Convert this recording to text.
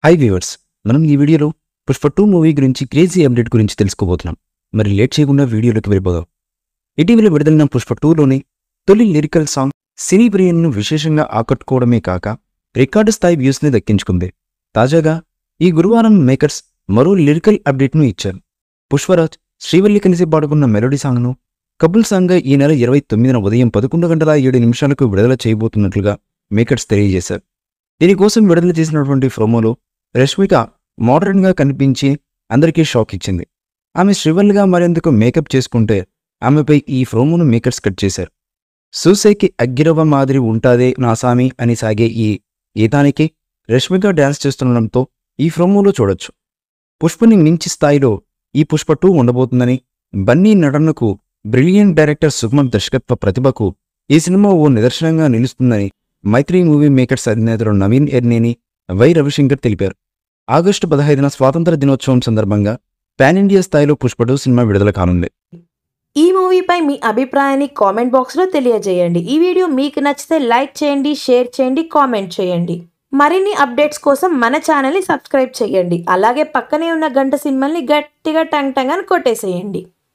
Hi viewers, మనం ఈ వీడియోలో పుష్ప 2 మూవీ గురించి క్రేజీ అప్డేట్ గురించి తెలుసుకోబోతున్నాం. మరి లేట్ చేయకుండా వీడియోలోకి వెళ్ళిపోదాం. ఇటీవల విడుదలైన పుష్ప 2లోని తొలి లిరికల్ సాంగ్ సినీ ప్రియులను విశేషంగా ఆకట్టుకోవడమే కాక రికార్డు స్థాయి వ్యూస్ని దక్కించుకుంది. తాజాగా ఈ గురువారం మేకర్స్ మరో లిరికల్ అప్డేట్ను ఇచ్చారు. పుష్పరాజ్, శ్రీవల్లి కలిసి పాడుకున్న మెలోడీ సాంగ్ను కపుల్ సాంగ్గా ఈ నెల 29న ఉదయం 11:07 విడుదల చేయబోతున్నట్లుగా మేకర్స్ తెలియజేశారు. దీనికోసం విడుదల చేసినటువంటి ప్రోమోలో రష్మిక మోడర్న్గా కనిపించి అందరికీ షాక్ ఇచ్చింది. ఆమె శ్రీవల్లిగా మరెందుకు మేకప్ చేసుకుంటే ఆమెపై ఈ ప్రోమోను మేకర్స్ కట్ చేశారు. సూసేకి అగ్గిరవ మాదిరి ఉంటాదే నా సామి అని సాగే ఈ గీతానికి రష్మిక డ్యాన్స్ చేస్తుండడంతో ఈ ప్రోమోలో చూడొచ్చు. పుష్పని మించి స్థాయిలో ఈ పుష్ప 2 ఉండబోతుందని, బన్నీ నటనకు బ్రిలియంట్ డైరెక్టర్ సుకుమార్ దర్శకత్వ ప్రతిభకు ఈ సినిమా ఓ నిదర్శనంగా నిలుస్తుందని మైత్రి మూవీ మేకర్స్ అధినేతలు నవీన్ ఎర్నేని, వై రవిశంకర్ తెలిపారు. ఆగస్టు 15న స్వాతంత్ర దినోత్సవం సందర్భంగా పాన్ ఇండియా స్థాయిలో పుష్ప 2 సినిమా విడుదల కానుంది. ఈ మూవీపై మీ అభిప్రాయాన్ని కామెంట్ బాక్స్లో తెలియజేయండి. ఈ వీడియో మీకు నచ్చితే లైక్ చేయండి, షేర్ చేయండి, కామెంట్ చేయండి. మరిన్ని అప్డేట్స్ కోసం మన ఛానల్ని సబ్స్క్రైబ్ చేయండి. అలాగే పక్కనే ఉన్న గంట సింబల్ని గట్టిగా టంగ్ టంగ్ అని కొట్టేసేయండి.